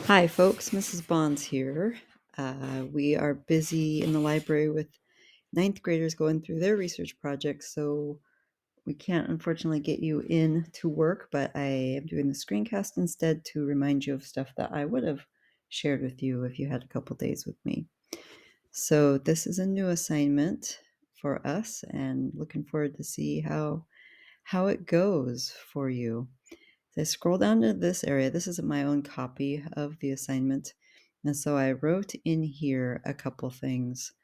Hi, folks. Mrs. Bonds here. We are busy in the library with ninth graders going through their research projects, so we can't unfortunately get you in to work, but I am doing the screencast instead to remind you of stuff that I would have shared with you if you had a couple days with me. So this is a new assignment for us, and looking forward to see how it goes for you. So I scroll down to this area. This is my own copy of the assignment. And so I wrote in here a couple things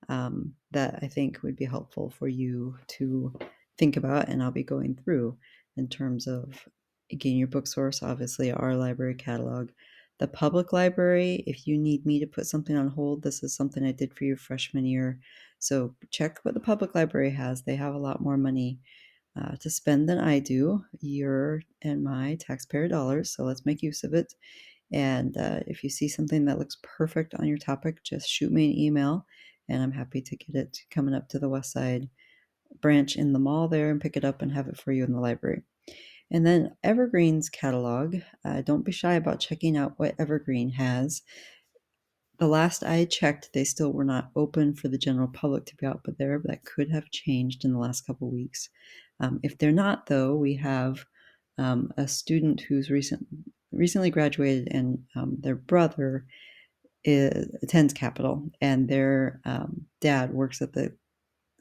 that I think would be helpful for you to think about, and I'll be going through in terms of, again, your book source, obviously our library catalog. The public library, if you need me to put something on hold, this is something I did for you freshman year. So check what the public library has. They have a lot more money to spend than I do, your and my taxpayer dollars. So let's make use of it. And if you see something that looks perfect on your topic, just shoot me an email, and I'm happy to get it coming up to the West Side branch in the mall there and pick it up and have it for you in the library. And then Evergreen's catalog. Don't be shy about checking out what Evergreen has. The last I checked, they still were not open for the general public to be out, but that could have changed in the last couple of weeks. If they're not, though, we have a student who's recently graduated, and their brother attends Capitol, and their dad works at the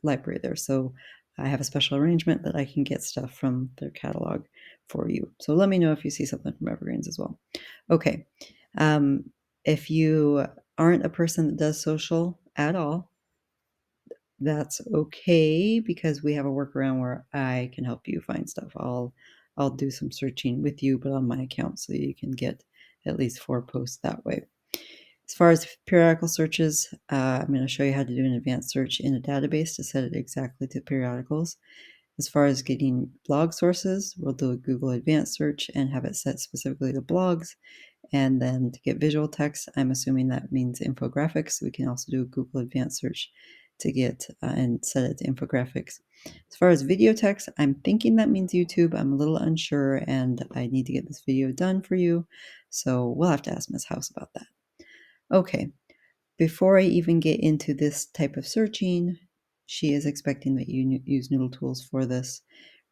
library there. So I have a special arrangement that I can get stuff from their catalog for you. So let me know if you see something from Evergreens as well. Okay. If you aren't a person that does social at all, that's okay, because we have a workaround where I can help you find stuff. I'll do some searching with you, but on my account, so you can get at least 4 posts that way. As far as periodical searches, I'm going to show you how to do an advanced search in a database to set it exactly to periodicals. As far as getting blog sources, we'll do a Google advanced search and have it set specifically to blogs. And then to get visual text, I'm assuming that means infographics. We can also do a Google advanced search to get and set it to infographics. As far as video text, I'm thinking that means YouTube. I'm a little unsure, and I need to get this video done for you. So we'll have to ask Ms. House about that. Okay, before I even get into this type of searching, she is expecting that you use Noodletools for this.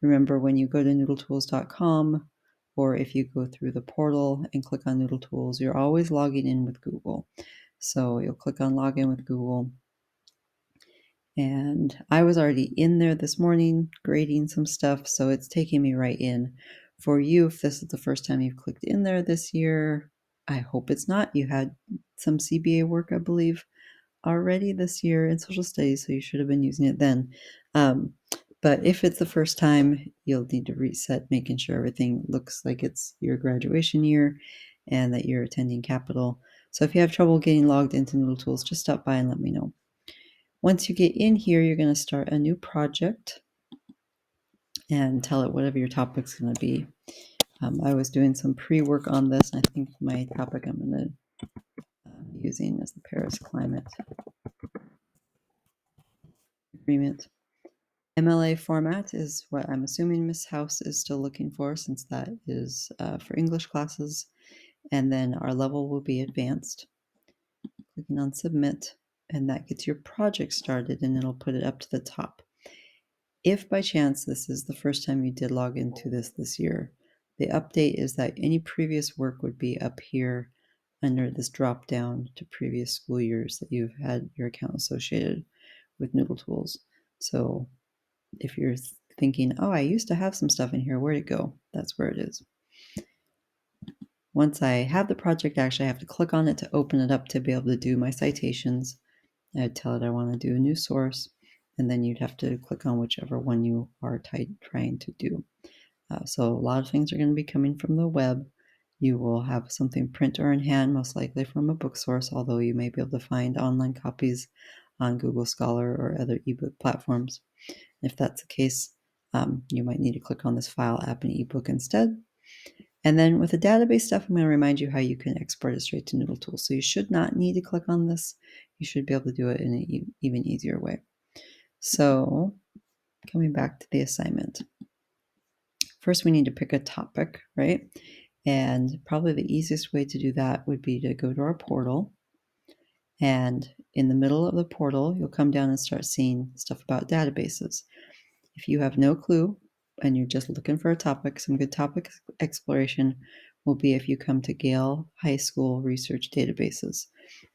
Remember, when you go to noodletools.com, or if you go through the portal and click on Noodletools, you're always logging in with Google. So you'll click on Login with Google. And I was already in there this morning grading some stuff, so it's taking me right in. For you, if this is the first time you've clicked in there this year, I hope it's not. You had some CBA work, I believe, already this year in social studies, so you should have been using it then. But if it's the first time, you'll need to reset, making sure everything looks like it's your graduation year and that you're attending Capitol. So if you have trouble getting logged into Noodletools, just stop by and let me know. Once you get in here, you're going to start a new project and tell it whatever your topic's going to be. I was doing some pre-work on this, and I think my topic I'm going to be using is the Paris Climate Agreement. MLA format is what I'm assuming Miss House is still looking for, since that is for English classes. And then our level will be advanced. Clicking on submit, and that gets your project started, and it'll put it up to the top. If by chance this is the first time you did log into this year, the update is that any previous work would be up here under this drop down to previous school years that you've had your account associated with Noodletools. So if you're thinking, oh, I used to have some stuff in here, where'd it go? That's where it is. Once I have the project, actually I have to click on it to open it up to be able to do my citations. I'd tell it I want to do a new source, and then you'd have to click on whichever one you are trying to do. So a lot of things are going to be coming from the web. You will have something print or in hand, most likely from a book source, although you may be able to find online copies on Google Scholar or other ebook platforms. If that's the case, you might need to click on this file app and ebook instead. And then with the database stuff, I'm going to remind you how you can export it straight to Noodletools. So you should not need to click on this. You should be able to do it in an even easier way. So coming back to the assignment. First, we need to pick a topic, right? And probably the easiest way to do that would be to go to our portal. And in the middle of the portal, you'll come down and start seeing stuff about databases. If you have no clue and you're just looking for a topic, some good topic exploration will be if you come to Gale High School Research Databases.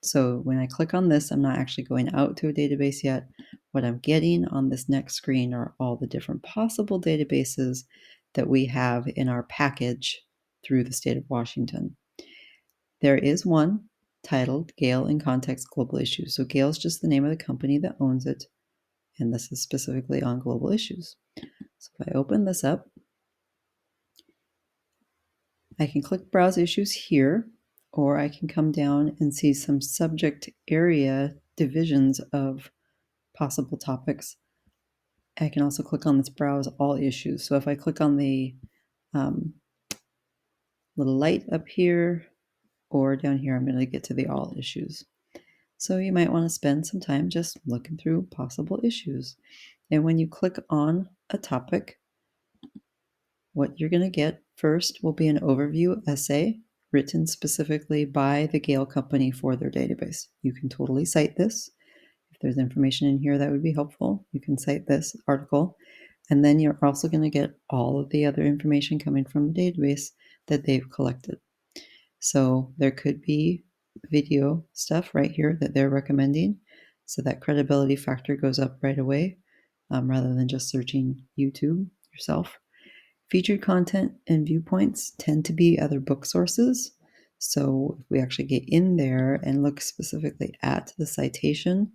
So when I click on this, I'm not actually going out to a database yet. What I'm getting on this next screen are all the different possible databases that we have in our package through the state of Washington. There is one titled Gale in Context Global Issues. So Gale is just the name of the company that owns it, and this is specifically on global issues. So if I open this up, I can click Browse Issues here, or I can come down and see some subject area divisions of possible topics. I can also click on this Browse All Issues. So if I click on the little light up here or down here, I'm going to get to the All Issues. So you might want to spend some time just looking through possible issues. And when you click on a topic, what you're going to get first will be an overview essay written specifically by the Gale Company for their database. You can totally cite this. If there's information in here that would be helpful, you can cite this article. And then you're also going to get all of the other information coming from the database that they've collected. So there could be video stuff right here that they're recommending. So that credibility factor goes up right away rather than just searching YouTube yourself. Featured content and viewpoints tend to be other book sources. So if we actually get in there and look specifically at the citation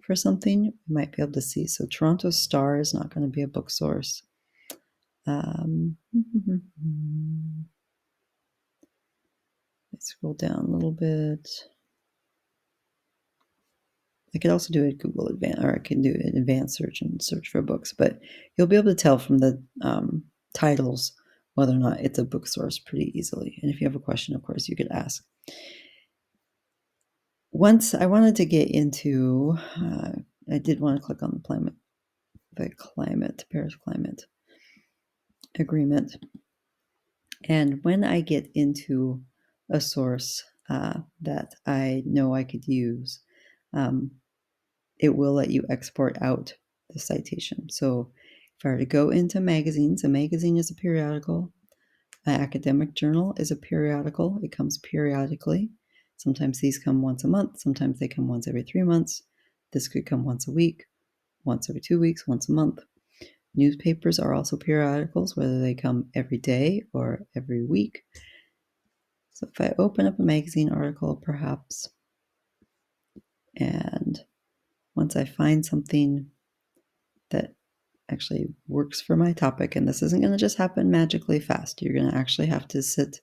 for something, we might be able to see. So Toronto Star is not going to be a book source. Let's scroll down a little bit. I could also do a Google Advanced, or I can do an advanced search and search for books, but you'll be able to tell from the titles whether or not it's a book source pretty easily. And if you have a question, of course, you could ask. Once I wanted to get into, I did want to click on the Paris Climate Agreement. And when I get into a source that I know I could use, it will let you export out the citation. So if I were to go into magazines, a magazine is a periodical. An academic journal is a periodical. It comes periodically. Sometimes these come once a month. Sometimes they come once every 3 months. This could come once a week, once every 2 weeks, once a month. Newspapers are also periodicals, whether they come every day or every week. So if I open up a magazine article, perhaps, and once I find something that actually works for my topic, and this isn't going to just happen magically fast. You're going to actually have to sit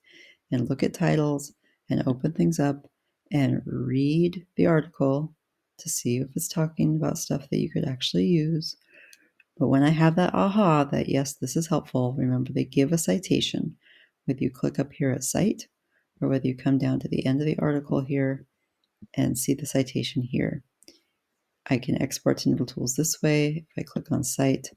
and look at titles and open things up and read the article to see if it's talking about stuff that you could actually use. But when I have that aha that yes, this is helpful, remember they give a citation. Whether you click up here at Cite or whether you come down to the end of the article here and see the citation here. I can export to Noodletools this way. If I click on Cite,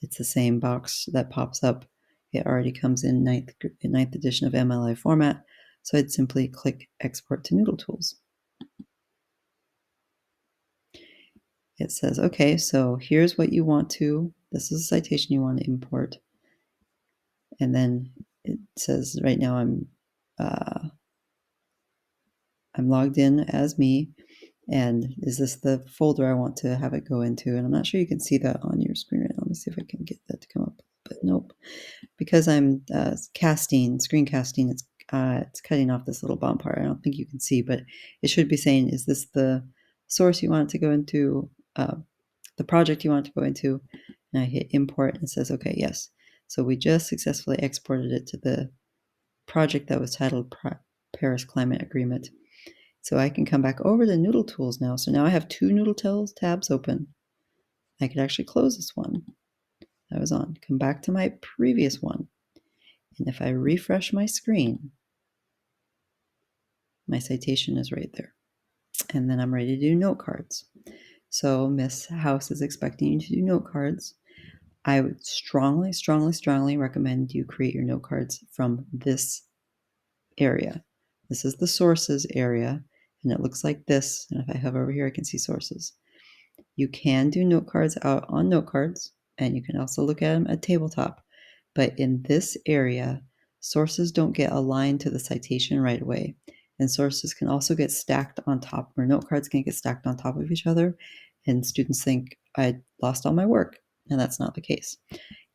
it's the same box that pops up. It already comes in ninth edition of MLA format, so I'd simply click Export to Noodletools. It says, okay, so here's what you want to, this is a citation you want to import. And then it says right now I'm logged in as me. And is this the folder I want to have it go into? And I'm not sure you can see that on your screen right now. Let me see if I can get that to come up. But nope. Because I'm screen casting, it's cutting off this little bottom part. I don't think you can see, but it should be saying, is this the source you want it to go into, the project you want it to go into? And I hit import and it says, okay, yes. So we just successfully exported it to the project that was titled Paris Climate Agreement. So I can come back over to Noodletools now. So now I have 2 Noodletools tabs open. I could actually close this one I was on, come back to my previous one. And if I refresh my screen, my citation is right there. And then I'm ready to do note cards. So Miss House is expecting you to do note cards. I would strongly, strongly, strongly recommend you create your note cards from this area. This is the sources area, and it looks like this. And if I hover over here, I can see sources. You can do note cards out on note cards, and you can also look at them at tabletop. But in this area, sources don't get aligned to the citation right away. And sources can also get stacked on top, or note cards can get stacked on top of each other. And students think I lost all my work, and that's not the case.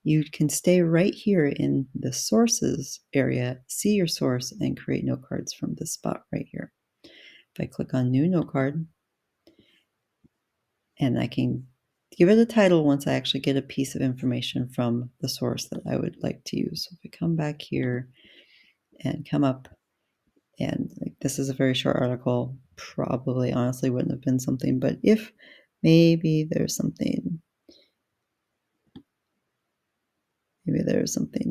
You can stay right here in the sources area, see your source, and create note cards from this spot right here. If I click on new note card, and I can give it a title once I actually get a piece of information from the source that I would like to use. So if I come back here and come up, and like, this is a very short article, probably honestly wouldn't have been something, but if maybe there's something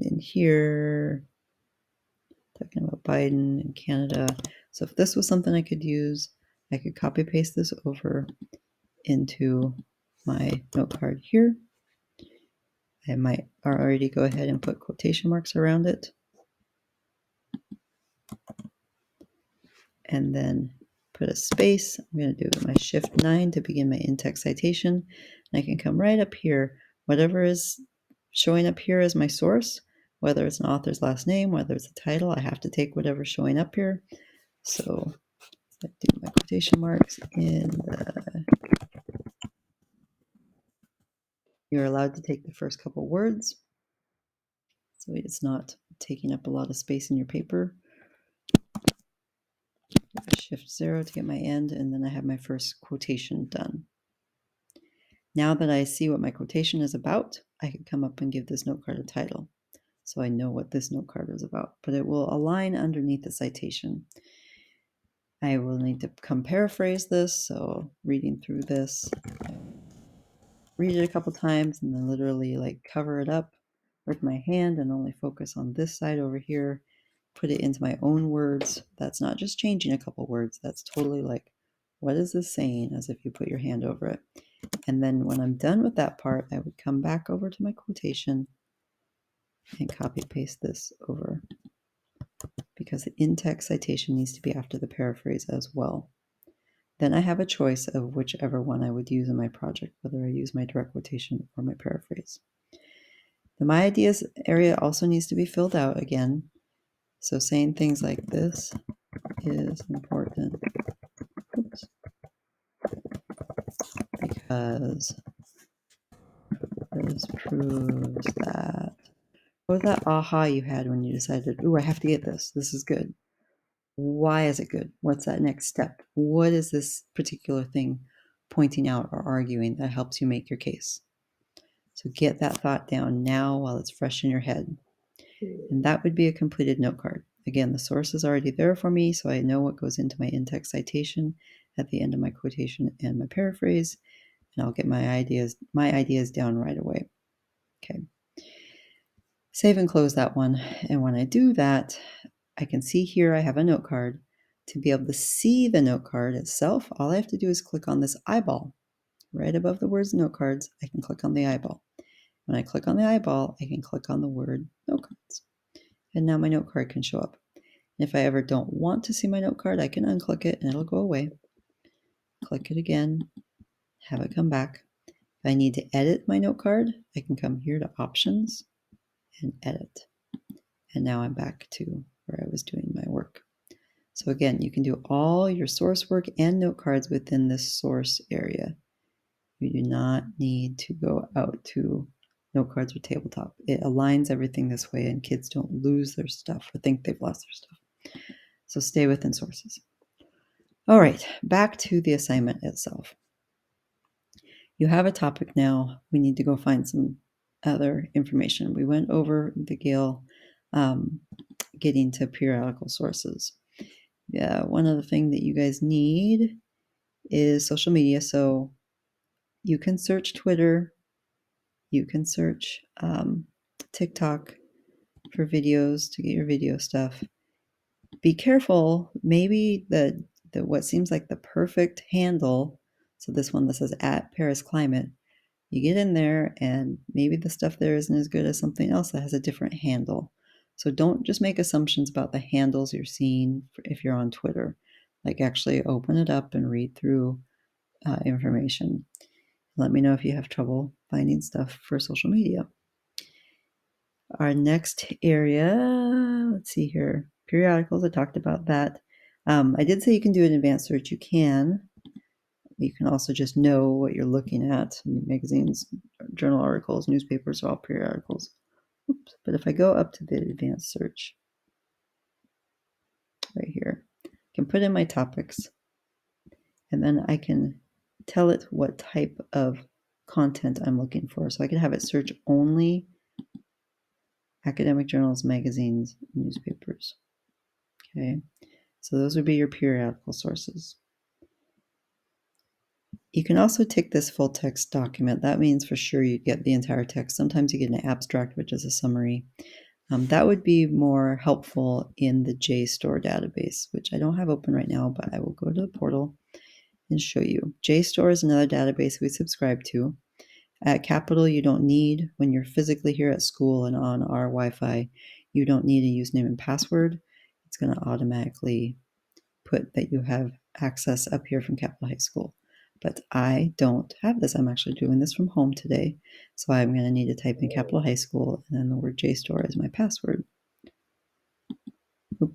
in here talking about Biden and Canada. So if this was something I could use, I could copy paste this over into my note card here. I might already go ahead and put quotation marks around it. And then put a space. I'm going to do my Shift 9 to begin my in-text citation. And I can come right up here. Whatever is showing up here as my source, whether it's an author's last name, whether it's a title, I have to take whatever's showing up here. So I do my quotation marks in the... You're allowed to take the first couple words, so it's not taking up a lot of space in your paper. Shift 0 to get my end, and then I have my first quotation done. Now that I see what my quotation is about, I can come up and give this note card a title, so I know what this note card is about, but it will align underneath the citation. I will need to come paraphrase this, so reading through this, read it a couple times, and then literally like cover it up with my hand and only focus on this side over here, put it into my own words. That's not just changing a couple words, that's totally like, what is this saying, as if you put your hand over it. And then when I'm done with that part, I would come back over to my quotation and copy paste this over, because the in-text citation needs to be after the paraphrase as well. Then I have a choice of whichever one I would use in my project, whether I use my direct quotation or my paraphrase. The My Ideas area also needs to be filled out again. So saying things like this is important. Oops. Because this proves that. What was that aha you had when you decided, ooh, I have to get this. This is good. Why is it good? What's that next step? What is this particular thing pointing out or arguing that helps you make your case? So get that thought down now while it's fresh in your head. And that would be a completed note card. Again, the source is already there for me, so I know what goes into my in-text citation at the end of my quotation and my paraphrase, and I'll get my ideas down right away. Okay. Save and close that one. And when I do that, I can see here I have a note card. To be able to see the note card itself, all I have to do is click on this eyeball. Right above the words note cards, I can click on the eyeball. When I click on the eyeball, I can click on the word note cards. And now my note card can show up. And if I ever don't want to see my note card, I can unclick it and it'll go away. Click it again, have it come back. If I need to edit my note card, I can come here to options and edit. And now I'm back to where I was doing my work. So again, you can do all your source work and note cards within this source area. You do not need to go out to note cards or tabletop. It aligns everything this way and kids don't lose their stuff or think they've lost their stuff. So stay within sources. All right, back to the assignment itself. You have a topic now. We need to go find some other information. We went over the Gale getting to periodical sources. Yeah, one other thing that you guys need is social media. So you can search Twitter, you can search TikTok for videos to get your video stuff. Be careful, maybe the what seems like the perfect handle, so this one that says @ParisClimate, you get in there and maybe the stuff there isn't as good as something else that has a different handle. So don't just make assumptions about the handles you're seeing if you're on Twitter. Like actually open it up and read through information. Let me know if you have trouble finding stuff for social media. Our next area, let's see here, periodicals. I talked about that. I did say you can do an advanced search. You can. You can also just know what you're looking at. Magazines, journal articles, newspapers, all periodicals. Oops. But if I go up to the advanced search right here, I can put in my topics, and then I can tell it what type of content I'm looking for. So I can have it search only academic journals, magazines, newspapers. Okay, so those would be your periodical sources. You can also tick this full text document. That means for sure you get the entire text. Sometimes you get an abstract, which is a summary. That would be more helpful in the JSTOR database, which I don't have open right now, but I will go to the portal and show you. JSTOR is another database we subscribe to. At Capital, you don't need, when you're physically here at school and on our Wi-Fi, you don't need a username and password. It's going to automatically put that you have access up here from Capital High School. But I don't have this. I'm actually doing this from home today. So I'm going to need to type in Capital High School and then the word JSTOR as my password. Oop,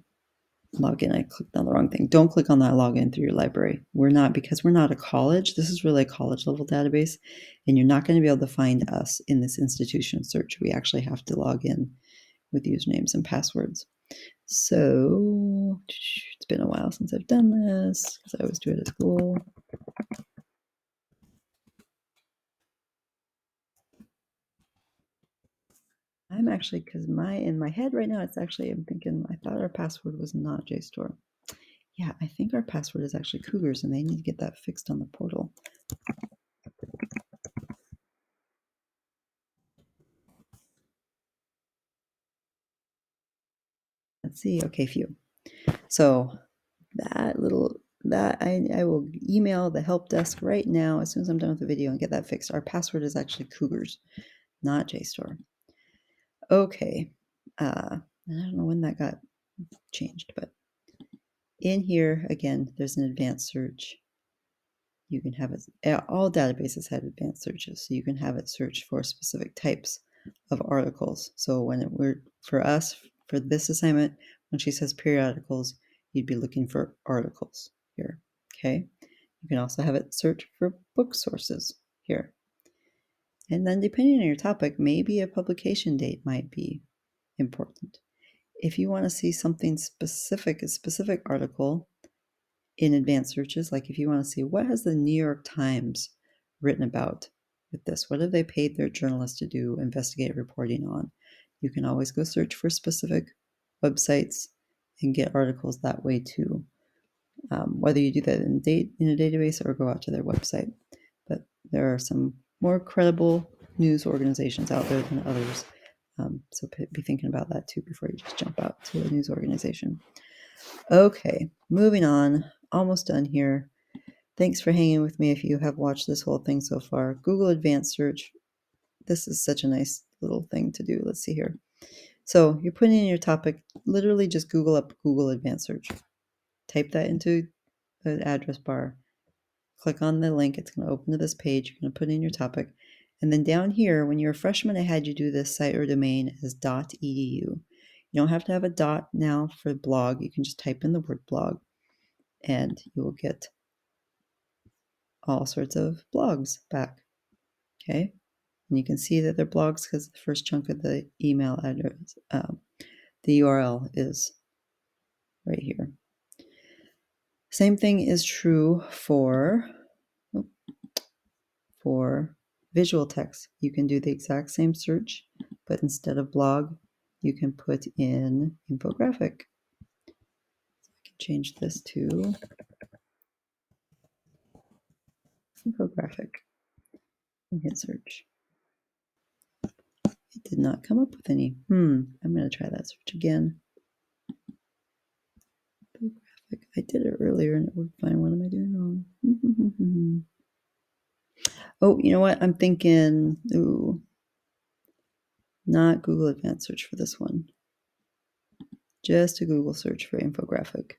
login. I clicked on the wrong thing. Don't click on that login through your library. Because we're not a college. This is really a college level database, and you're not going to be able to find us in this institution search. We actually have to log in with usernames and passwords. So it's been a while since I've done this because I always do it at school. I'm actually, because in my head right now, it's actually, I'm thinking, I thought our password was not JSTOR. Yeah, I think our password is actually Cougars, and they need to get that fixed on the portal. Let's see. Okay, phew. So that I will email the help desk right now as soon as I'm done with the video and get that fixed. Our password is actually Cougars, not JSTOR. Okay. I don't know when that got changed, but in here, again, there's an advanced search. You can have it, all databases have advanced searches, so you can have it search for specific types of articles. So for us, for this assignment, when she says periodicals, you'd be looking for articles here, okay? You can also have it search for book sources here. And then depending on your topic, maybe a publication date might be important. If you want to see something specific, a specific article in advanced searches, like if you want to see what has the New York Times written about with this, what have they paid their journalists to do investigative reporting on, you can always go search for specific websites and get articles that way too. Whether you do that in a database or go out to their website. But there are some more credible news organizations out there than others. So be thinking about that too before you just jump out to a news organization. Okay, moving on. Almost done here. Thanks for hanging with me if you have watched this whole thing so far. Google Advanced Search. This is such a nice little thing to do. Let's see here. So you're putting in your topic, literally just Google up Google Advanced Search. Type that into the address bar. Click on the link. It's going to open to this page. You're going to put in your topic. And then down here, when you're a freshman, I had you do this site or domain as .edu. You don't have to have a dot now for blog. You can just type in the word blog, and you will get all sorts of blogs back. Okay? And you can see that they're blogs because the first chunk of the email address, the URL is right here. Same thing is true for visual text. You can do the exact same search, but instead of blog, you can put in infographic. So I can change this to infographic and hit search. It did not come up with any. I'm going to try that search again. Infographic. I did it earlier and it worked fine. What am I doing wrong? Oh, you know what? I'm thinking, not Google Advanced Search for this one. Just a Google search for infographic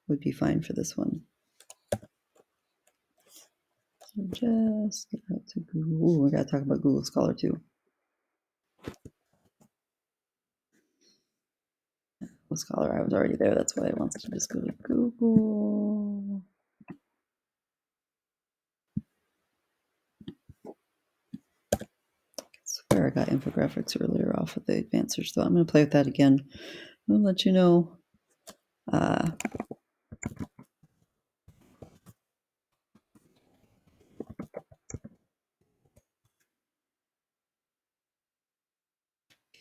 would be fine for this one. So just get out to Google. Ooh, we got to talk about Google Scholar too. Google Scholar, I was already there. That's why I want to just go to Google. I swear I got infographics earlier off of the advanced search, though. I'm going to play with that again. I'll let you know.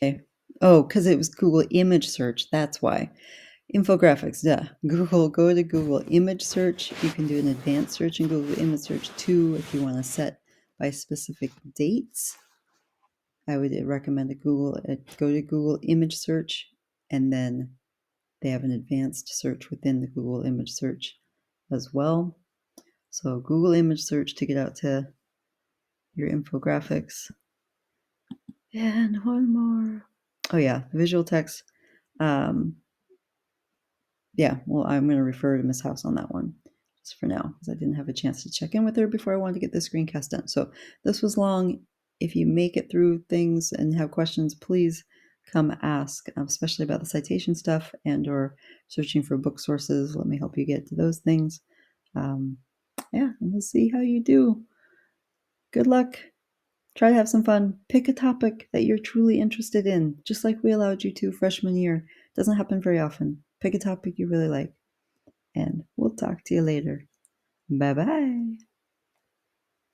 Okay. Oh, because it was Google image search. That's why. Infographics, duh. Go to Google image search. You can do an advanced search in Google image search too if you want to set by specific dates. I would recommend go to Google image search, and then they have an advanced search within the Google image search as well. So Google image search to get out to your infographics. And one more. Oh yeah, visual text. Yeah, well, I'm going to refer to Miss House on that one just for now because I didn't have a chance to check in with her before I wanted to get this screencast done. So this was long. If you make it through things and have questions, please come ask, especially about the citation stuff and or searching for book sources. Let me help you get to those things. Yeah, and we'll see how you do. Good luck. Try to have some fun. Pick a topic that you're truly interested in, just like we allowed you to freshman year. Doesn't happen very often. Pick a topic you really like. And we'll talk to you later. Bye bye.